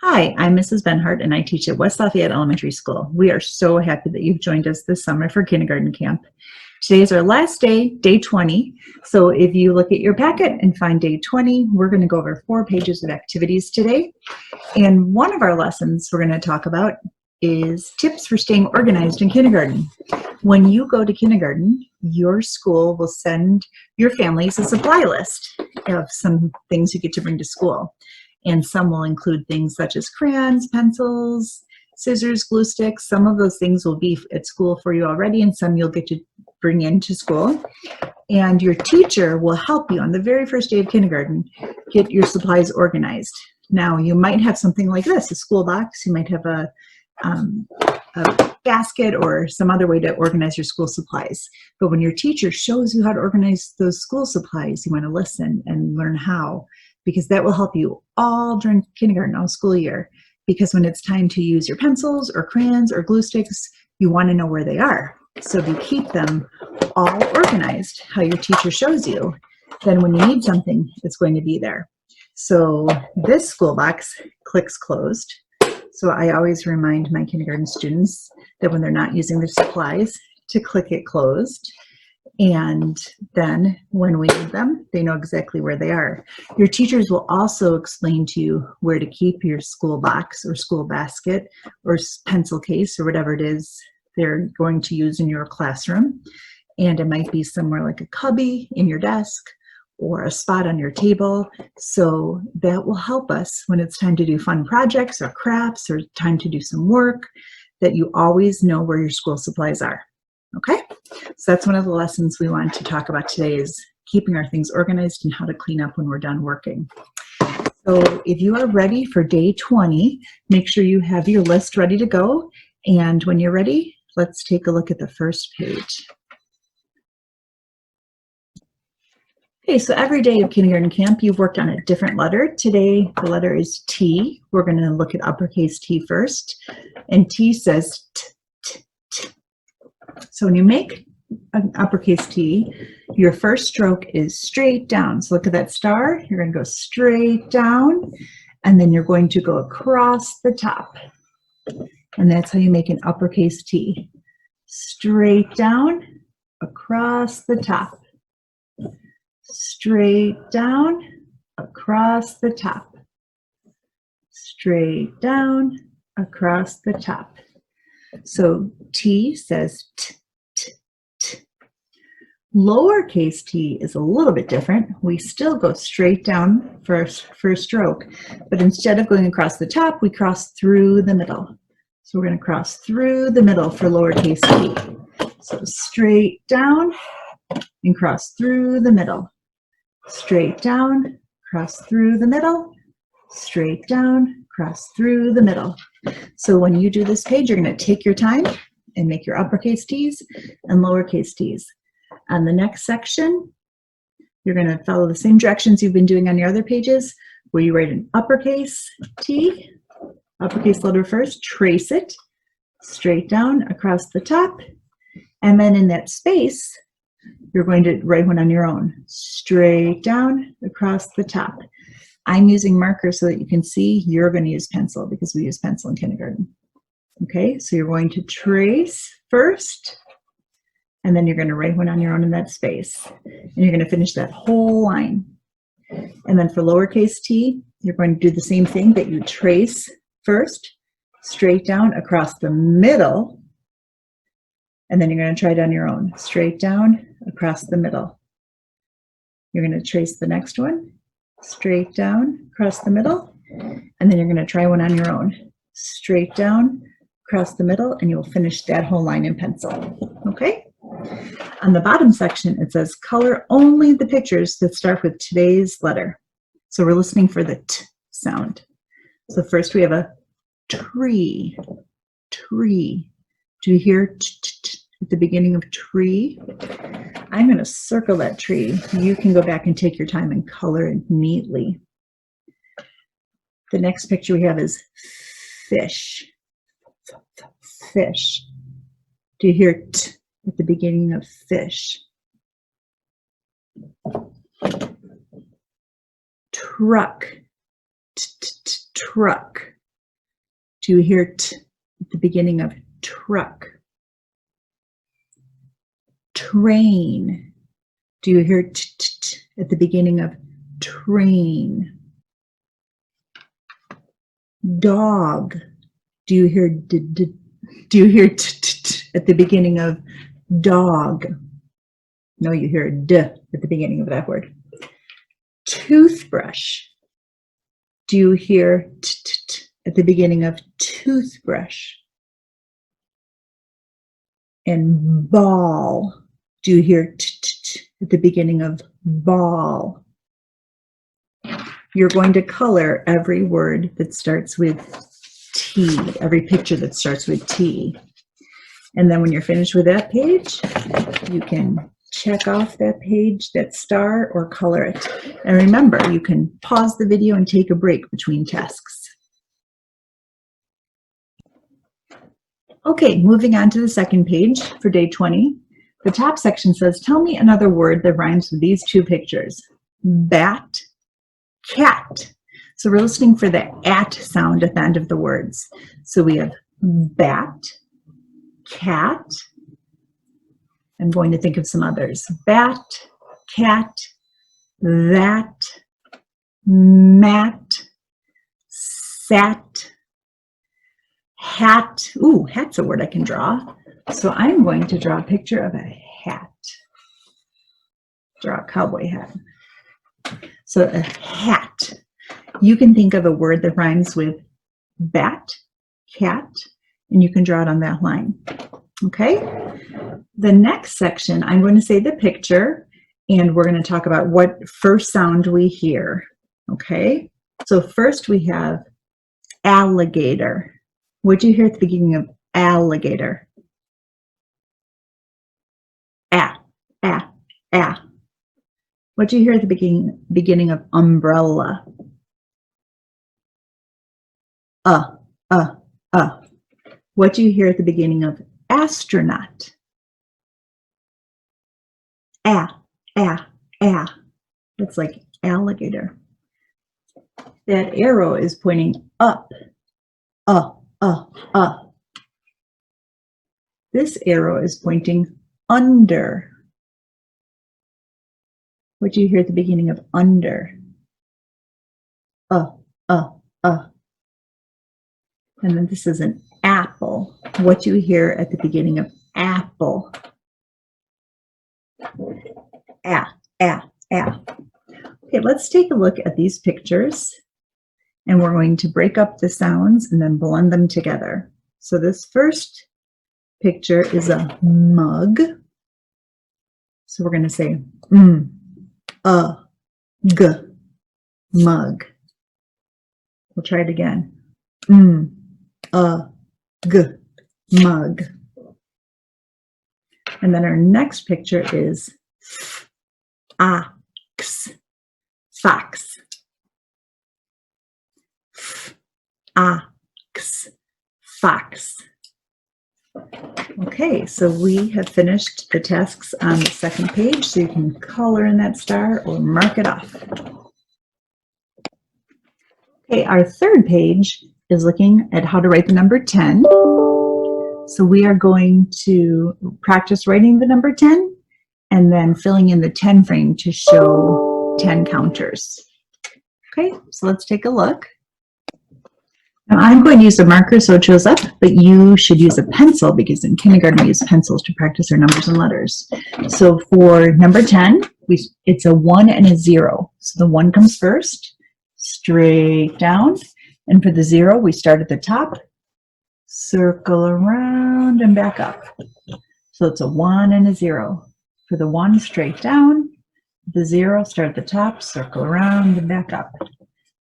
Hi, I'm Mrs. Benhart and I teach at West Lafayette Elementary School. We are so happy that you've joined us this summer for kindergarten camp. Today is our last day, day 20. So if you look at your packet and find day 20, we're going to go over 4 pages of activities today. And one of our lessons we're going to talk about is tips for staying organized in kindergarten. When you go to kindergarten, your school will send your families a supply list of some things you get to bring to school. And some will include things such as crayons, pencils, scissors, glue sticks. Some of those things will be at school for you already, and some you'll get to bring into school. And your teacher will help you on the very first day of kindergarten get your supplies organized. Now, you might have something like this, a school box. You might have a basket or some other way to organize your school supplies. But when your teacher shows you how to organize those school supplies, you want to listen and learn how, because that will help you all during kindergarten, all school year. Because when it's time to use your pencils or crayons or glue sticks, you want to know where they are. So if you keep them all organized, how your teacher shows you, then when you need something, it's going to be there. So this school box clicks closed. So I always remind my kindergarten students that when they're not using their supplies, to click it closed. And then when we need them, they know exactly where they are. Your teachers will also explain to you where to keep your school box or school basket or pencil case or whatever it is they're going to use in your classroom. And it might be somewhere like a cubby in your desk or a spot on your table. So that will help us when it's time to do fun projects or crafts or time to do some work, that you always know where your school supplies are. Okay, so that's one of the lessons we want to talk about today, is keeping our things organized and how to clean up when we're done working. So if you are ready for day 20, make sure you have your list ready to go. And when you're ready, let's take a look at the first page. Okay, so every day of kindergarten camp, you've worked on a different letter. Today, the letter is T. We're going to look at uppercase T first. And T says T, T, T. So when you make an uppercase T, your first stroke is straight down. So look at that star. You're going to go straight down, and then you're going to go across the top. And that's how you make an uppercase T. Straight down, across the top. Straight down, across the top. Straight down, across the top. So T says T, T, T. Lowercase t is a little bit different. We still go straight down for a stroke, but instead of going across the top, we cross through the middle. So we're going to cross through the middle for lowercase t. So straight down and cross through the middle. Straight down, cross through the middle. Straight down, cross through the middle. So when you do this page, you're going to take your time and make your uppercase T's and lowercase t's. On the next section, you're going to follow the same directions you've been doing on your other pages, where you write an uppercase T, uppercase letter first, trace it straight down across the top, and then in that space, you're going to write one on your own, straight down across the top. I'm using marker so that you can see. You're going to use pencil because we use pencil in kindergarten. Okay, so you're going to trace first, and then you're going to write one on your own in that space. And you're going to finish that whole line. And then for lowercase t, you're going to do the same thing, that you trace first, straight down across the middle, and then you're going to try it on your own, straight down across the middle. You're going to trace the next one, straight down across the middle, and then you're going to try one on your own, straight down across the middle, and you'll finish that whole line in pencil. Okay? On the bottom section, it says color only the pictures that start with today's letter. So we're listening for the T sound. So first we have a tree, tree. Do you hear t, t, t at the beginning of tree? I'm going to circle that tree. You can go back and take your time and color it neatly. The next picture we have is fish, fish. Do you hear t at the beginning of fish? Truck, truck. Do you hear t at the beginning of truck? Train. Do you hear t, t, t at the beginning of train? Dog. Do you hear d, d, do you hear t, t, t at the beginning of dog? No, you hear d at the beginning of that word. Toothbrush. Do you hear t, t, t at the beginning of toothbrush? And ball. Do you hear t, t, t at the beginning of ball? You're going to color every word that starts with T, every picture that starts with T. And then when you're finished with that page, you can check off that page, that star, or color it. And remember, you can pause the video and take a break between tasks. Okay, moving on to the second page for day 20. The top section says, tell me another word that rhymes with these two pictures. Bat, cat. So we're listening for the at sound at the end of the words. So we have bat, cat. I'm going to think of some others. Bat, cat, that, mat, sat, hat. Ooh, hat's a word I can draw. So I'm going to draw a picture of a hat. Draw a cowboy hat. So a hat. You can think of a word that rhymes with bat, cat, and you can draw it on that line. Okay? The next section, I'm going to say the picture, and we're going to talk about what first sound we hear. Okay? So first we have alligator. What do you hear at the beginning of alligator? What do you hear at the beginning of umbrella? What do you hear at the beginning of astronaut? That's like alligator. That arrow is pointing up. This arrow is pointing under. What do you hear at the beginning of under? And then this is an apple. What do you hear at the beginning of apple? Okay, let's take a look at these pictures, and we're going to break up the sounds and then blend them together. So this first picture is a mug. So we're going to say mug. We'll try it again. Mug. And then our next picture is ox, fox. Ox, fox. Okay, so we have finished the tasks on the second page, so you can color in that star or mark it off. Okay, our third page is looking at how to write the number 10. So we are going to practice writing the number 10 and then filling in the 10 frame to show 10 counters. Okay, so let's take a look. Now I'm going to use a marker so it shows up, but you should use a pencil because in kindergarten we use pencils to practice our numbers and letters. So for number 10, it's a 1 and a 0. So the 1 comes first, straight down. And for the 0, we start at the top, circle around and back up. So it's a 1 and a 0. For the 1, straight down. The 0, start at the top, circle around and back up.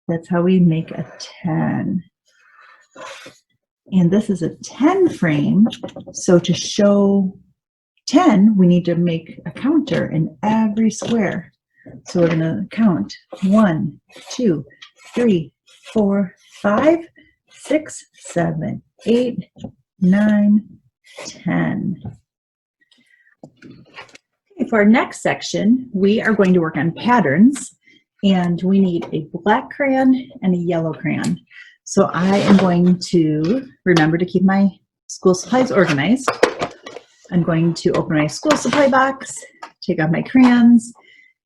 That's how we make a 10. And this is a 10 frame. So to show 10, we need to make a counter in every square. So we're going to count 1, 2, 3, 4, 5, 6, 7, 8, 9, 10. Okay, for our next section, we are going to work on patterns, and we need a black crayon and a yellow crayon. So I am going to remember to keep my school supplies organized. I'm going to open my school supply box, take out my crayons,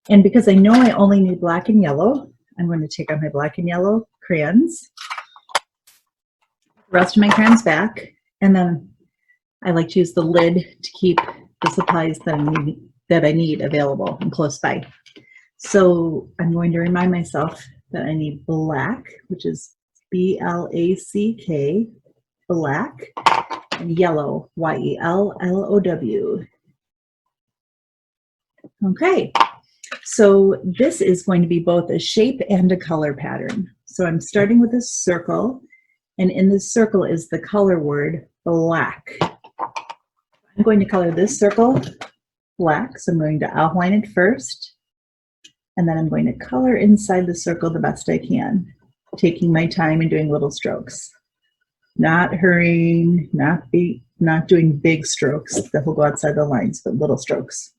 and because I know I only need black and yellow, I'm going to take out my black and yellow crayons, the rest of my crayons back, and then I like to use the lid to keep the supplies that I need available and close by. So I'm going to remind myself that I need black, which is B-L-A-C-K, black, and yellow, Y-E-L-L-O-W. Okay, so this is going to be both a shape and a color pattern. So I'm starting with a circle, and in this circle is the color word black. I'm going to color this circle black, so I'm going to outline it first, and then I'm going to color inside the circle the best I can, taking my time and doing little strokes. Not hurrying, not doing big strokes that will go outside the lines, but little strokes.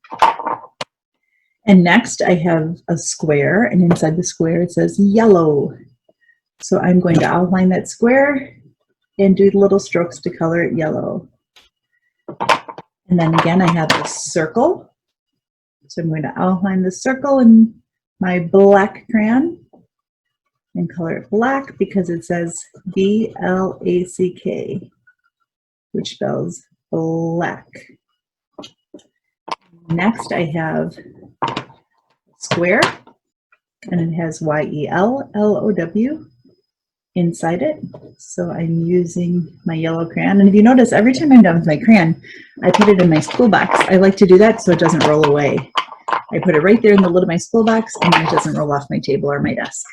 And next I have a square, and inside the square it says yellow. So I'm going to outline that square and do little strokes to color it yellow. And then again, I have a circle. So I'm going to outline the circle in my black crayon and color it black because it says B-L-A-C-K, which spells black. Next, I have a square, and it has Y-E-L-L-O-W inside it. So I'm using my yellow crayon. And if you notice, every time I'm done with my crayon, I put it in my school box. I like to do that so it doesn't roll away. I put it right there in the lid of my school box, and it doesn't roll off my table or my desk.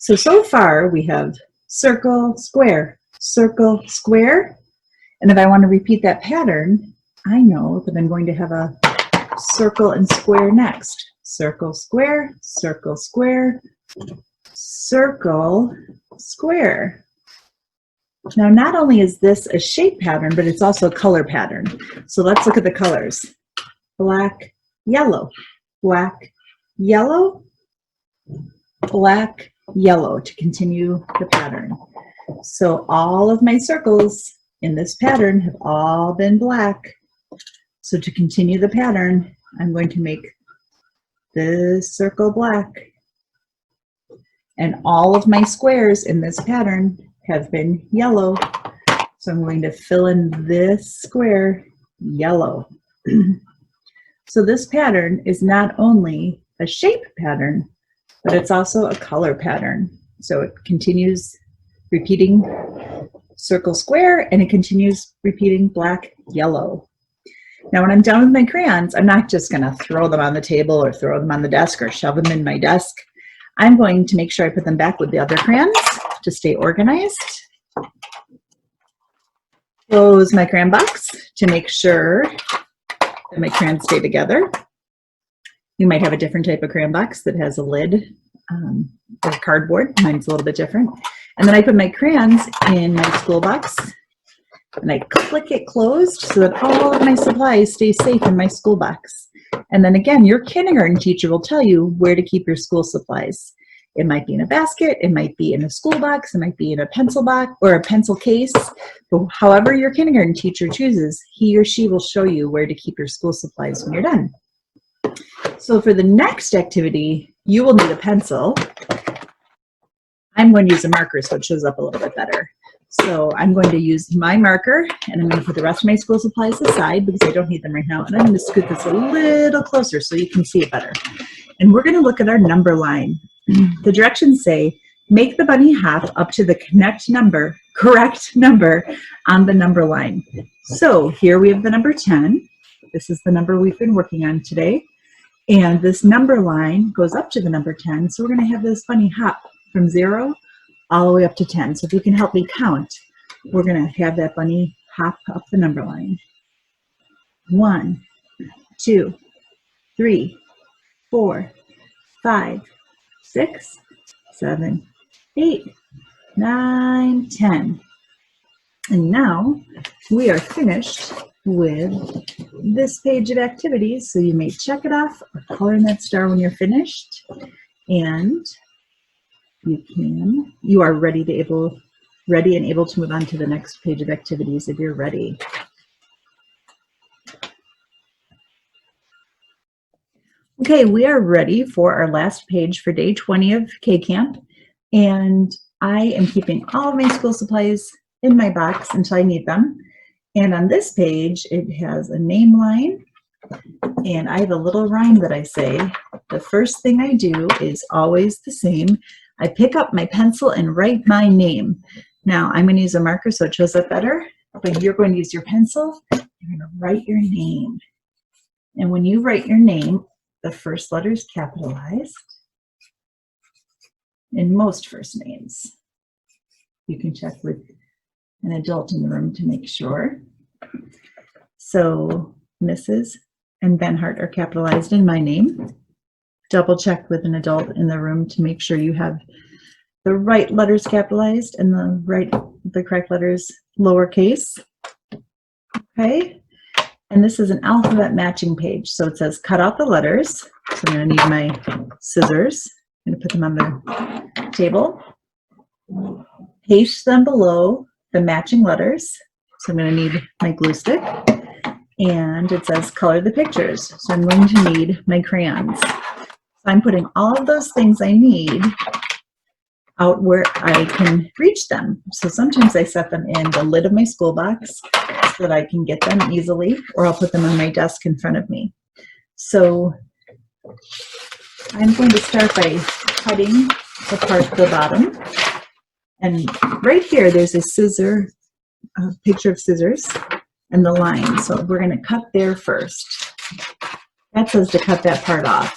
So far we have circle, square, circle, square. And if I want to repeat that pattern, I know that I'm going to have a circle and square next. Circle, square, circle, square, circle, square. Now, not only is this a shape pattern, but it's also a color pattern. So let's look at the colors. Black, yellow, black, yellow, black, yellow to continue the pattern. So all of my circles in this pattern have all been black. So to continue the pattern, I'm going to make this circle black. And all of my squares in this pattern have been yellow. So I'm going to fill in this square yellow. So this pattern is not only a shape pattern, but it's also a color pattern. So it continues repeating circle, square, and it continues repeating black, yellow. Now, when I'm done with my crayons, I'm not just going to throw them on the table or throw them on the desk or shove them in my desk. I'm going to make sure I put them back with the other crayons to stay organized. Close my crayon box to make sure that my crayons stay together. You might have a different type of crayon box that has a lid or cardboard. Mine's a little bit different. And then I put my crayons in my school box and I click it closed so that all of my supplies stay safe in my school box. And then again, your kindergarten teacher will tell you where to keep your school supplies. It might be in a basket, it might be in a school box, it might be in a pencil box or a pencil case. But however your kindergarten teacher chooses, he or she will show you where to keep your school supplies when you're done. So for the next activity, you will need a pencil. I'm going to use a marker so it shows up a little bit better. So I'm going to use my marker and I'm going to put the rest of my school supplies aside because I don't need them right now. And I'm going to scoot this a little closer so you can see it better. And we're going to look at our number line. The directions say, make the bunny hop up to the correct number on the number line. So here we have the number 10. This is the number we've been working on today. And this number line goes up to the number 10. So we're going to have this bunny hop from 0 all the way up to 10. So if you can help me count, we're going to have that bunny hop up the number line. 1, 2, 3, 4, 5, 6, 7, 8, 9, 10. And now we are finished with this page of activities. So you may check it off or color in that star when you're finished. And you are ready and able to move on to the next page of activities if you're ready. Okay, we are ready for our last page for day 20 of K-Camp, and I am keeping all of my school supplies in my box until I need them. And on this page, it has a name line, and I have a little rhyme that I say. The first thing I do is always the same. I pick up my pencil and write my name. Now, I'm going to use a marker so it shows up better, but you're going to use your pencil. You're going to write your name. And when you write your name, the first letter is capitalized in most first names. You can check with an adult in the room to make sure. So Mrs. and Benhart are capitalized in my name. Double check with an adult in the room to make sure you have the right letters capitalized and the correct letters lowercase. Okay, and this is an alphabet matching page. So it says cut out the letters. So I'm going to need my scissors. I'm going to put them on the table. Paste them below the matching letters. So I'm going to need my glue stick. And it says color the pictures. So I'm going to need my crayons. So I'm putting all of those things I need out where I can reach them. So sometimes I set them in the lid of my school box so that I can get them easily, or I'll put them on my desk in front of me. So I'm going to start by cutting apart the bottom. And right here, there's a picture of scissors and the line. So we're going to cut there first. That says to cut that part off.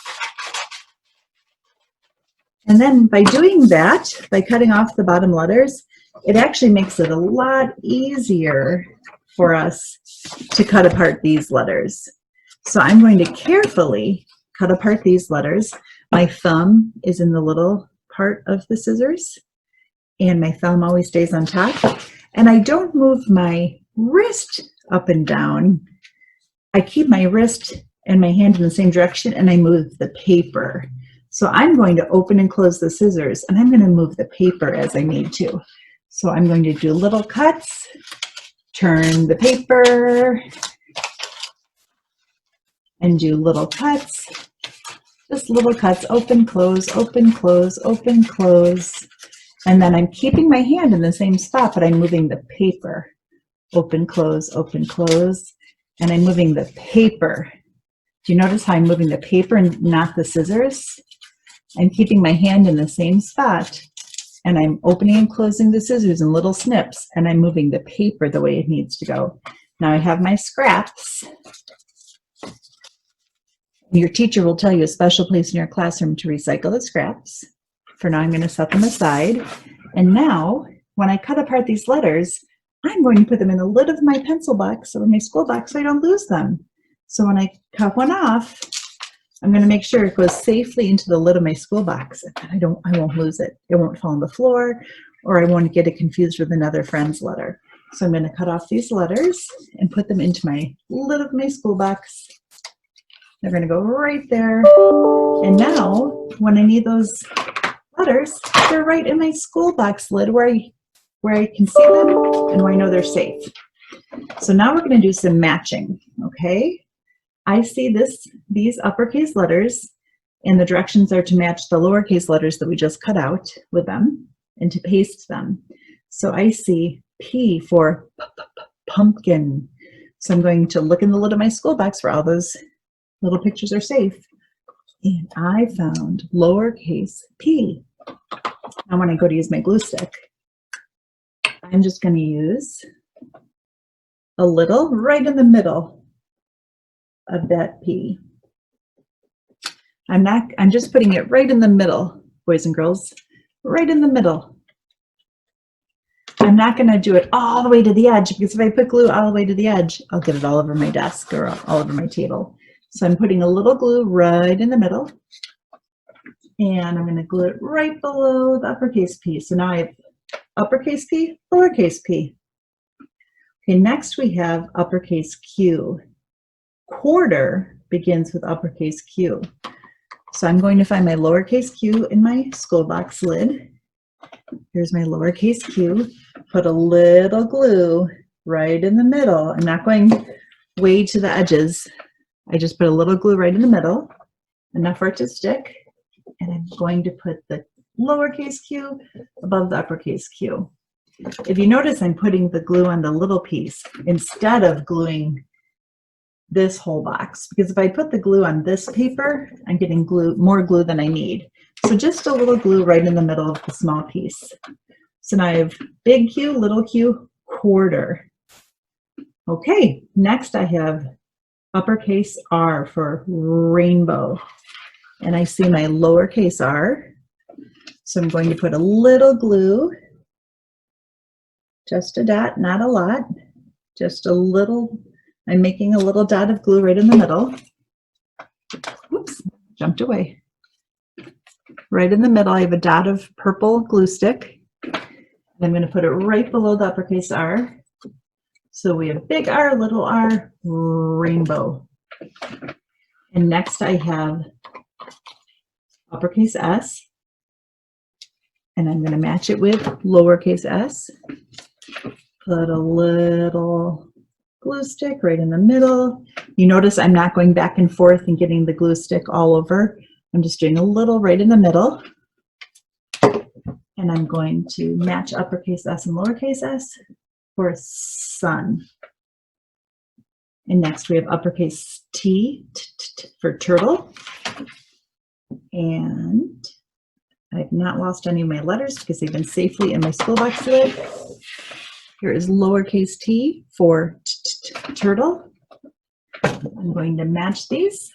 And then by doing that, by cutting off the bottom letters, it actually makes it a lot easier for us to cut apart these letters. So I'm going to carefully cut apart these letters. My thumb is in the little part of the scissors, and my thumb always stays on top. And I don't move my wrist up and down. I keep my wrist and my hand in the same direction, and I move the paper. So I'm going to open and close the scissors, and I'm going to move the paper as I need to. So I'm going to do little cuts, turn the paper, and do little cuts, just little cuts, open, close, open, close, open, close. And then I'm keeping my hand in the same spot, but I'm moving the paper. Open, close, and I'm moving the paper. Do you notice how I'm moving the paper and not the scissors? I'm keeping my hand in the same spot, and I'm opening and closing the scissors in little snips, and I'm moving the paper the way it needs to go. Now I have my scraps. Your teacher will tell you a special place in your classroom to recycle the scraps. For now, I'm going to set them aside. And now, when I cut apart these letters, I'm going to put them in the lid of my pencil box or my school box so I don't lose them. So when I cut one off, I'm going to make sure it goes safely into the lid of my school box. I won't lose it. It won't fall on the floor, or I won't get it confused with another friend's letter. So I'm going to cut off these letters and put them into my lid of my school box. They're going to go right there. And now, when I need those letters, they're right in my school box lid where I can see them and where I know they're safe. So now we're going to do some matching, okay? I see these uppercase letters, and the directions are to match the lowercase letters that we just cut out with them and to paste them. So I see P for pumpkin. So I'm going to look in the lid of my school box where all those little pictures are safe. And I found lowercase p. Now when I go to use my glue stick, I'm just going to use a little right in the middle of that P. I'm just putting it right in the middle, boys and girls, right in the middle. I'm not going to do it all the way to the edge, because if I put glue all the way to the edge, I'll get it all over my desk or all over my table. So I'm putting a little glue right in the middle, and I'm going to glue it right below the uppercase P. So now I have uppercase P, lowercase p. Okay, next we have uppercase Q. Quarter begins with uppercase Q. So I'm going to find my lowercase q in my school box lid, Here's my lowercase q. Put a little glue right in the middle. I'm not going way to the edges. I just put a little glue right in the middle, enough for it to stick. And I'm going to put the lowercase q above the uppercase q. If you notice, I'm putting the glue on the little piece instead of gluing this whole box, because if I put the glue on this paper, I'm getting more glue than I need. So just a little glue right in the middle of the small piece. So now I have big Q, little q, quarter. Okay, next I have uppercase R for rainbow. And I see my lowercase r. So I'm going to put a little glue, just a dot, not a lot, just a little. I'm making a little dot of glue right in the middle. Whoops, jumped away. Right in the middle, I have a dot of purple glue stick. I'm going to put it right below the uppercase R. So we have big R, little r, rainbow. And next I have uppercase S. And I'm going to match it with lowercase s. Put a little glue stick right in the middle. You notice I'm not going back and forth and getting the glue stick all over. I'm just doing a little right in the middle. And I'm going to match uppercase S and lowercase s for sun. And next we have uppercase T for turtle. And I've not lost any of my letters because they've been safely in my school box today. Here is lowercase t for turtle. I'm going to match these.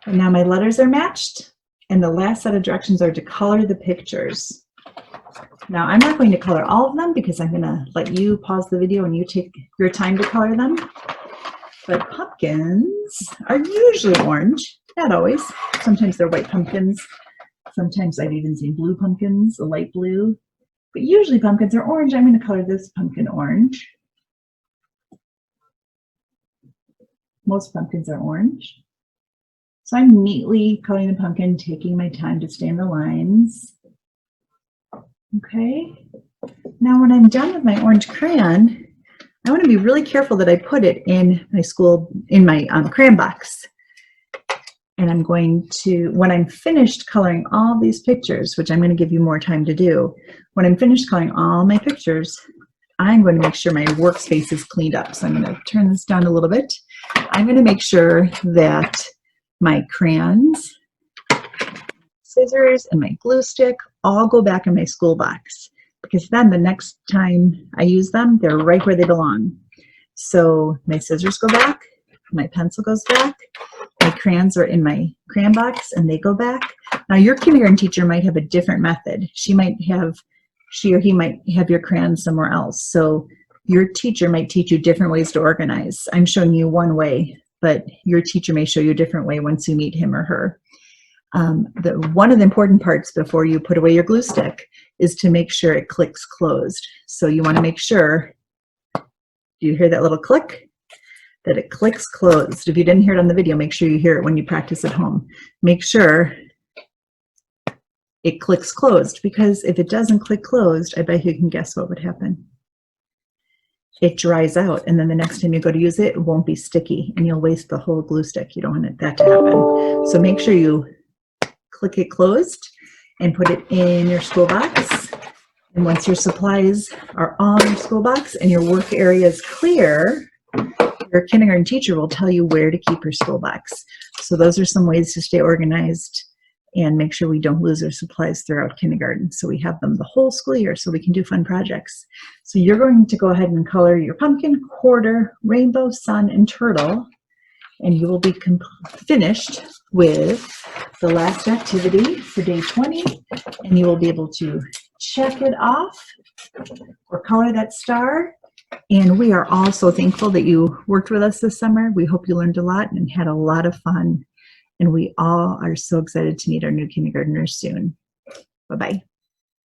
And now my letters are matched. And the last set of directions are to color the pictures. Now I'm not going to color all of them because I'm going to let you pause the video and you take your time to color them. But pumpkins are usually orange, not always. Sometimes they're white pumpkins. Sometimes I've even seen blue pumpkins, a light blue. But usually pumpkins are orange. I'm going to color this pumpkin orange. Most pumpkins are orange. So I'm neatly coloring the pumpkin, taking my time to stay in the lines. Okay. Now when I'm done with my orange crayon, I want to be really careful that I put it in my crayon box. And I'm going to, when I'm finished coloring all these pictures, which I'm going to give you more time to do, when I'm finished coloring all my pictures, I'm going to make sure my workspace is cleaned up. So I'm going to turn this down a little bit. I'm going to make sure that my crayons, scissors, and my glue stick all go back in my school box, because then the next time I use them, they're right where they belong. So my scissors go back, my pencil goes back, my crayons are in my crayon box and they go back. Now your kindergarten teacher might have a different method. She or he might have your crayons somewhere else. So your teacher might teach you different ways to organize. I'm showing you one way, but your teacher may show you a different way once you meet him or her. One of the important parts before you put away your glue stick is to make sure it clicks closed. So you want to make sure, do you hear that little click? That it clicks closed. If you didn't hear it on the video, make sure you hear it when you practice at home. Make sure it clicks closed, because if it doesn't click closed, I bet you can guess what would happen. It dries out, and then the next time you go to use it, it won't be sticky, and you'll waste the whole glue stick. You don't want that to happen. So make sure you click it closed and put it in your school box. And once your supplies are on your school box and your work area is clear, your kindergarten teacher will tell you where to keep your school box. So those are some ways to stay organized and make sure we don't lose our supplies throughout kindergarten. So we have them the whole school year so we can do fun projects. So you're going to go ahead and color your pumpkin, quarter, rainbow, sun, and turtle. And you will be finished with the last activity for day 20. And you will be able to check it off or color that star. And we are all so thankful that you worked with us this summer. We hope you learned a lot and had a lot of fun. And we all are so excited to meet our new kindergartners soon. Bye-bye.